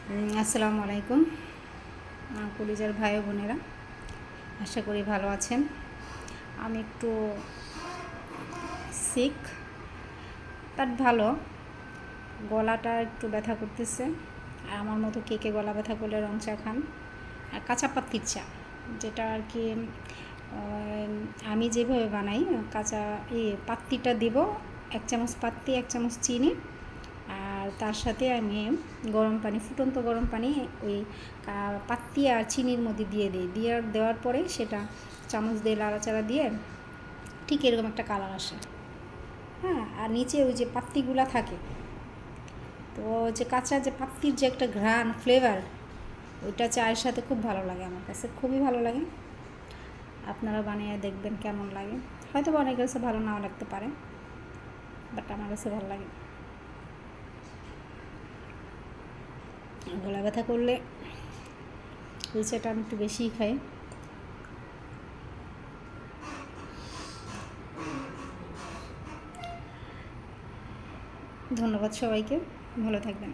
আসসালামু আলাইকুম কলিজার ভাই ও বোনেরা, আশা করি ভালো আছেন। আমি একটু সিক, বাট ভালো। গলাটা একটু ব্যথা করতেছে। আর আমার মতো কে কে গলা ব্যথা করলে রং চা খান? আর কাঁচা পাত্তির চা, যেটা আর কি আমি যেভাবে বানাই, কাঁচা পাত্তিটা দিব, 1 চামচ পাত্তি, 1 চামচ চিনি, আর তার সাথে আমি গরম পানি, ফুটন্ত গরম পানি ওই পাত্তি আর চিনির মধ্যে দিয়ে দিই। দেওয়ার পরে সেটা চামচ দিয়ে লাড়াচাড়া দিয়ে ঠিক এরকম একটা কালার আসে। হ্যাঁ, আর নিচে ওই যে পাত্তিগুলা থাকে, তো যে কাঁচা যে পাত্তির যে একটা ঘ্রাণ, ফ্লেভার, ওইটা চায়ের সাথে খুব ভালো লাগে। আমার কাছে খুবই ভালো লাগে। আপনারা বানিয়ে দেখবেন কেমন লাগে। হয়তো অনেকের কাছে ভালো নাও লাগতে পারে, বাট আমার কাছে ভালো লাগে। গলা ব্যথা করলে এই চাটা আমি একটু বেশিই খাই। ধন্যবাদ সবাইকে, ভালো থাকবেন।